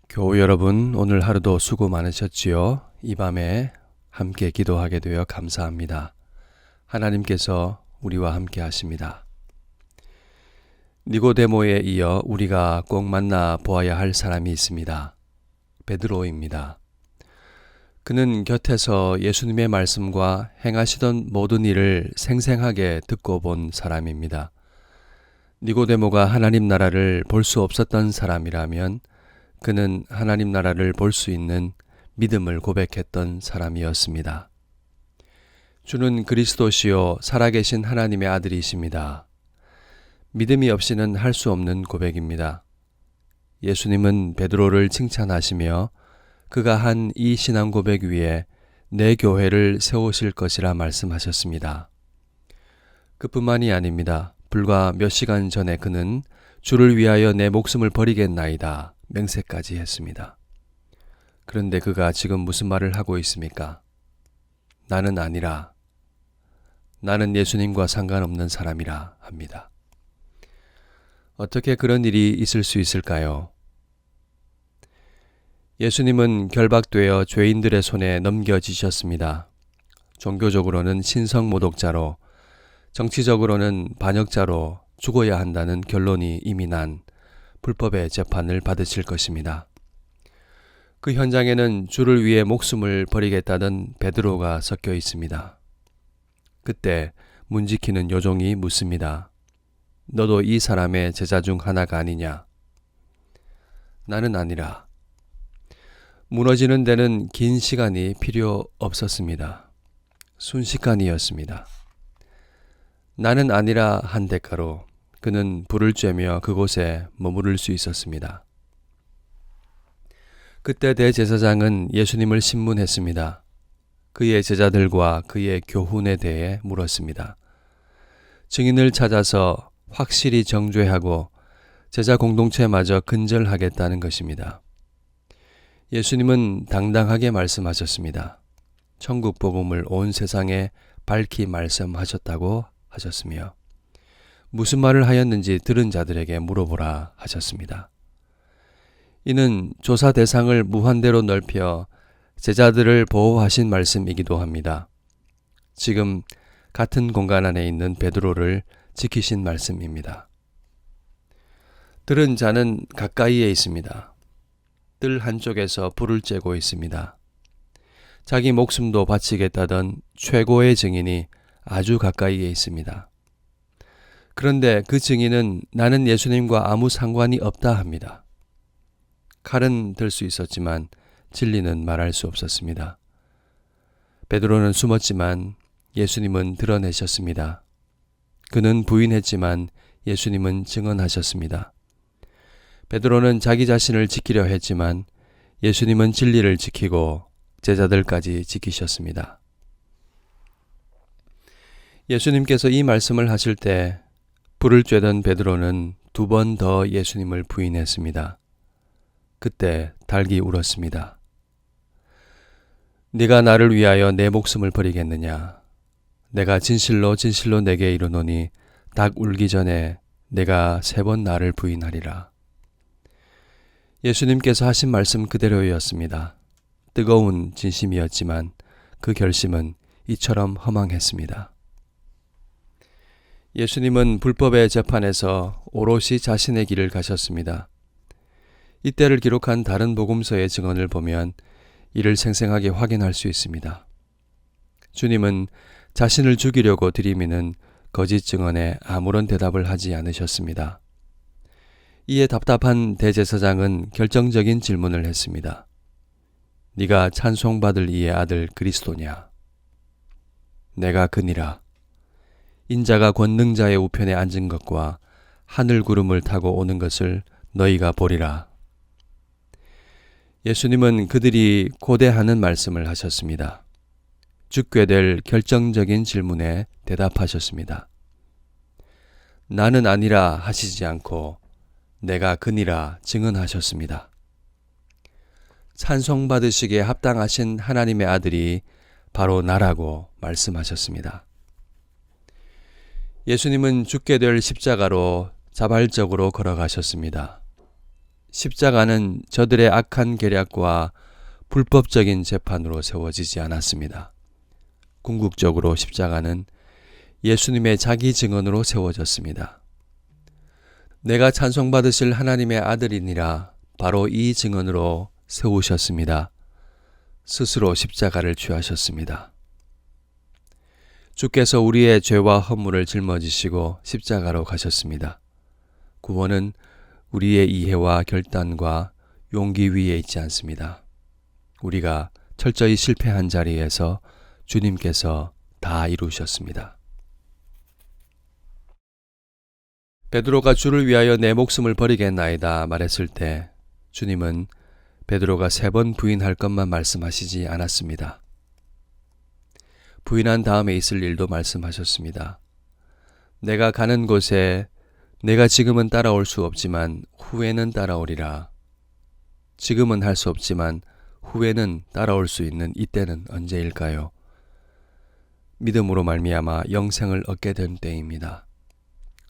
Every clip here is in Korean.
교우 여러분, 오늘 하루도 수고 많으셨지요? 이 밤에 함께 기도하게 되어 감사합니다. 하나님께서 우리와 함께 하십니다. 니고데모에 이어 우리가 꼭 만나 보아야 할 사람이 있습니다. 베드로입니다. 그는 곁에서 예수님의 말씀과 행하시던 모든 일을 생생하게 듣고 본 사람입니다. 니고데모가 하나님 나라를 볼 수 없었던 사람이라면 그는 하나님 나라를 볼 수 있는 믿음을 고백했던 사람이었습니다. 주는 그리스도시요 살아계신 하나님의 아들이십니다. 믿음이 없이는 할 수 없는 고백입니다. 예수님은 베드로를 칭찬하시며 그가 한 이 신앙 고백 위에 내 교회를 세우실 것이라 말씀하셨습니다. 그뿐만이 아닙니다. 불과 몇 시간 전에 그는 주를 위하여 내 목숨을 버리겠나이다 맹세까지 했습니다. 그런데 그가 지금 무슨 말을 하고 있습니까? 나는 아니라, 나는 예수님과 상관없는 사람이라 합니다. 어떻게 그런 일이 있을 수 있을까요? 예수님은 결박되어 죄인들의 손에 넘겨지셨습니다. 종교적으로는 신성모독자로, 정치적으로는 반역자로 죽어야 한다는 결론이 이미 난 불법의 재판을 받으실 것입니다. 그 현장에는 주를 위해 목숨을 버리겠다던 베드로가 섞여 있습니다. 그때 문지키는 요종이 묻습니다. 너도 이 사람의 제자 중 하나가 아니냐? 나는 아니라. 무너지는 데는 긴 시간이 필요 없었습니다. 순식간이었습니다. 나는 아니라 한 대가로 그는 불을 쬐며 그곳에 머무를 수 있었습니다. 그때 대제사장은 예수님을 신문했습니다. 그의 제자들과 그의 교훈에 대해 물었습니다. 증인을 찾아서 확실히 정죄하고 제자 공동체마저 근절하겠다는 것입니다. 예수님은 당당하게 말씀하셨습니다. 천국 복음을 온 세상에 밝히 말씀하셨다고 하셨으며 무슨 말을 하였는지 들은 자들에게 물어보라 하셨습니다. 이는 조사 대상을 무한대로 넓혀 제자들을 보호하신 말씀이기도 합니다. 지금 같은 공간 안에 있는 베드로를 지키신 말씀입니다. 들은 자는 가까이에 있습니다. 뜰 한쪽에서 불을 쬐고 있습니다. 자기 목숨도 바치겠다던 최고의 증인이 아주 가까이에 있습니다. 그런데 그 증인은 나는 예수님과 아무 상관이 없다 합니다. 칼은 들 수 있었지만 진리는 말할 수 없었습니다. 베드로는 숨었지만 예수님은 드러내셨습니다. 그는 부인했지만 예수님은 증언하셨습니다. 베드로는 자기 자신을 지키려 했지만 예수님은 진리를 지키고 제자들까지 지키셨습니다. 예수님께서 이 말씀을 하실 때 불을 쬐던 베드로는 2번 더 예수님을 부인했습니다. 그때 닭이 울었습니다. 네가 나를 위하여 내 목숨을 버리겠느냐? 내가 진실로 진실로 내게 이르노니 닭 울기 전에 내가 3번 나를 부인하리라. 예수님께서 하신 말씀 그대로였습니다. 뜨거운 진심이었지만 그 결심은 이처럼 허망했습니다. 예수님은 불법의 재판에서 오롯이 자신의 길을 가셨습니다. 이때를 기록한 다른 복음서의 증언을 보면 이를 생생하게 확인할 수 있습니다. 주님은 자신을 죽이려고 들이미는 거짓 증언에 아무런 대답을 하지 않으셨습니다. 이에 답답한 대제사장은 결정적인 질문을 했습니다. 네가 찬송받을 이의 아들 그리스도냐? 내가 그니라. 인자가 권능자의 우편에 앉은 것과 하늘 구름을 타고 오는 것을 너희가 보리라. 예수님은 그들이 고대하는 말씀을 하셨습니다. 죽게 될 결정적인 질문에 대답하셨습니다. 나는 아니라 하시지 않고 내가 그니라 증언하셨습니다. 찬송받으시기에 합당하신 하나님의 아들이 바로 나라고 말씀하셨습니다. 예수님은 죽게 될 십자가로 자발적으로 걸어가셨습니다. 십자가는 저들의 악한 계략과 불법적인 재판으로 세워지지 않았습니다. 궁극적으로 십자가는 예수님의 자기 증언으로 세워졌습니다. 내가 찬송받으실 하나님의 아들이니라 바로 이 증언으로 세우셨습니다. 스스로 십자가를 취하셨습니다. 주께서 우리의 죄와 허물을 짊어지시고 십자가로 가셨습니다. 구원은 우리의 이해와 결단과 용기 위에 있지 않습니다. 우리가 철저히 실패한 자리에서 주님께서 다 이루셨습니다. 베드로가 주를 위하여 내 목숨을 버리겠나이다 말했을 때 주님은 베드로가 3번 부인할 것만 말씀하시지 않았습니다. 부인한 다음에 있을 일도 말씀하셨습니다. 내가 가는 곳에 내가 지금은 따라올 수 없지만 후에는 따라오리라. 지금은 할 수 없지만 후에는 따라올 수 있는 이때는 언제일까요? 믿음으로 말미암아 영생을 얻게 된 때입니다.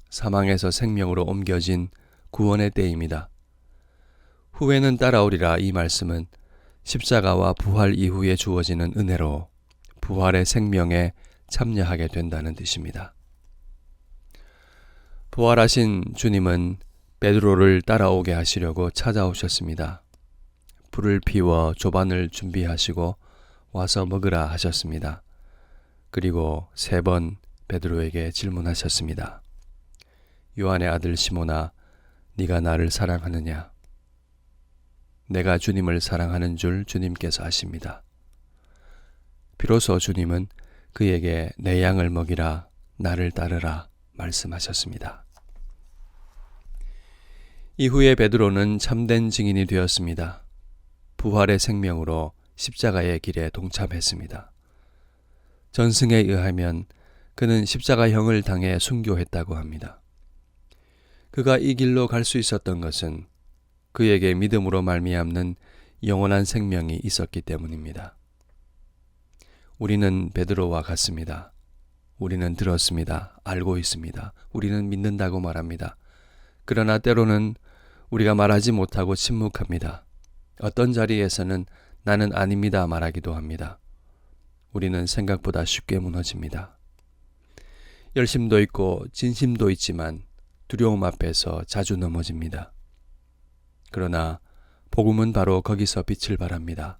사망에서 생명으로 옮겨진 구원의 때입니다. 후에는 따라오리라 이 말씀은 십자가와 부활 이후에 주어지는 은혜로 부활의 생명에 참여하게 된다는 뜻입니다. 부활하신 주님은 베드로를 따라오게 하시려고 찾아오셨습니다. 불을 피워 조반을 준비하시고 와서 먹으라 하셨습니다. 그리고 3번 베드로에게 질문하셨습니다. 요한의 아들 시몬아, 네가 나를 사랑하느냐? 내가 주님을 사랑하는 줄 주님께서 아십니다. 비로소 주님은 그에게 내 양을 먹이라, 나를 따르라 말씀하셨습니다. 이후에 베드로는 참된 증인이 되었습니다. 부활의 생명으로 십자가의 길에 동참했습니다. 전승에 의하면 그는 십자가형을 당해 순교했다고 합니다. 그가 이 길로 갈 수 있었던 것은 그에게 믿음으로 말미암는 영원한 생명이 있었기 때문입니다. 우리는 베드로와 같습니다. 우리는 들었습니다. 알고 있습니다. 우리는 믿는다고 말합니다. 그러나 때로는 우리가 말하지 못하고 침묵합니다. 어떤 자리에서는 나는 아닙니다 말하기도 합니다. 우리는 생각보다 쉽게 무너집니다. 열심도 있고 진심도 있지만 두려움 앞에서 자주 넘어집니다. 그러나 복음은 바로 거기서 빛을 발합니다.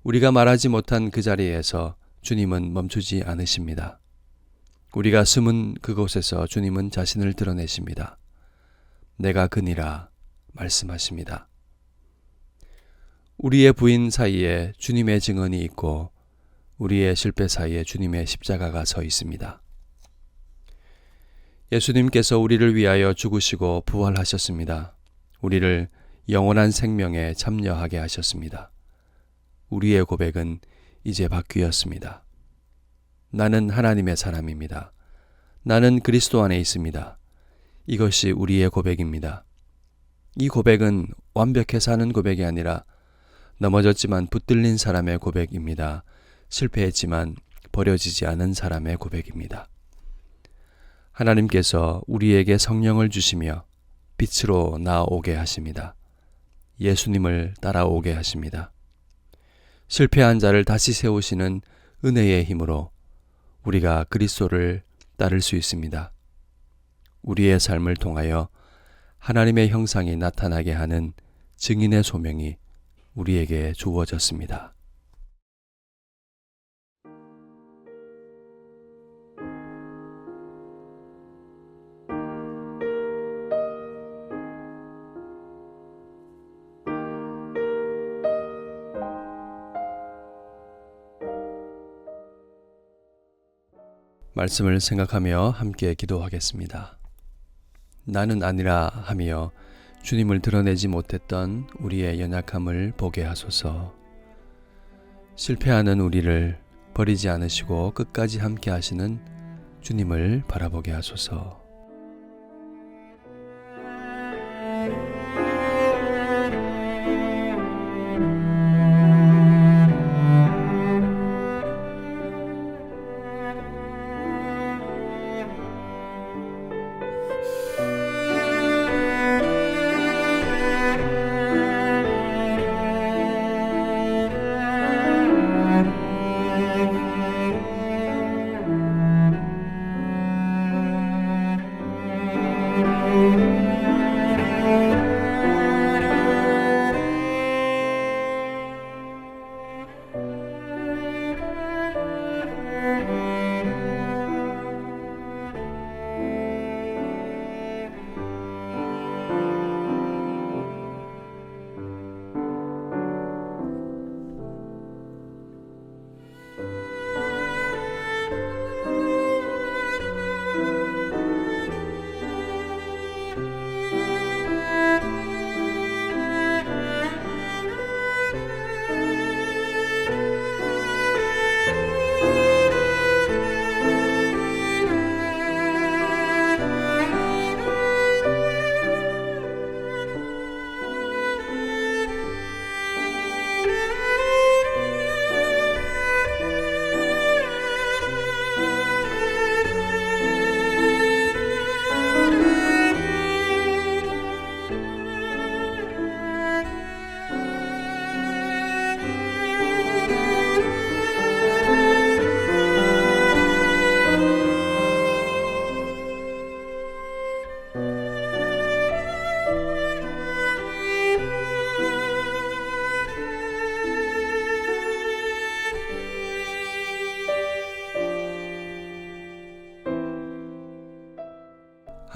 우리가 말하지 못한 그 자리에서 주님은 멈추지 않으십니다. 우리가 숨은 그곳에서 주님은 자신을 드러내십니다. 내가 그니라 말씀하십니다. 우리의 부인 사이에 주님의 증언이 있고 우리의 실패 사이에 주님의 십자가가 서 있습니다. 예수님께서 우리를 위하여 죽으시고 부활하셨습니다. 우리를 영원한 생명에 참여하게 하셨습니다. 우리의 고백은 이제 바뀌었습니다. 나는 하나님의 사람입니다. 나는 그리스도 안에 있습니다. 이것이 우리의 고백입니다. 이 고백은 완벽해서 하는 고백이 아니라 넘어졌지만 붙들린 사람의 고백입니다. 실패했지만 버려지지 않은 사람의 고백입니다. 하나님께서 우리에게 성령을 주시며 빛으로 나아오게 하십니다. 예수님을 따라오게 하십니다. 실패한 자를 다시 세우시는 은혜의 힘으로 우리가 그리스도를 따를 수 있습니다. 우리의 삶을 통하여 하나님의 형상이 나타나게 하는 증인의 소명이 우리에게 주어졌습니다. 말씀을 생각하며 함께 기도하겠습니다. 나는 아니라 하며 주님을 드러내지 못했던 우리의 연약함을 보게 하소서. 실패하는 우리를 버리지 않으시고 끝까지 함께 하시는 주님을 바라보게 하소서.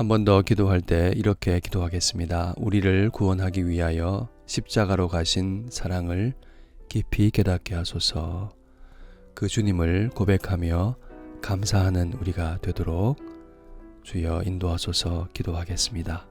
한 번 더 기도할 때 이렇게 기도하겠습니다. 우리를 구원하기 위하여 십자가로 가신 사랑을 깊이 깨닫게 하소서. 그 주님을 고백하며 감사하는 우리가 되도록 주여 인도하소서. 기도하겠습니다.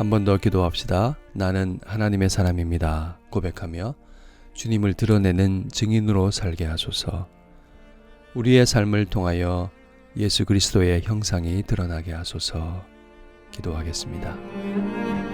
한 번 더 기도합시다. 나는 하나님의 사람입니다. 고백하며 주님을 드러내는 증인으로 살게 하소서. 우리의 삶을 통하여 예수 그리스도의 형상이 드러나게 하소서. 기도하겠습니다.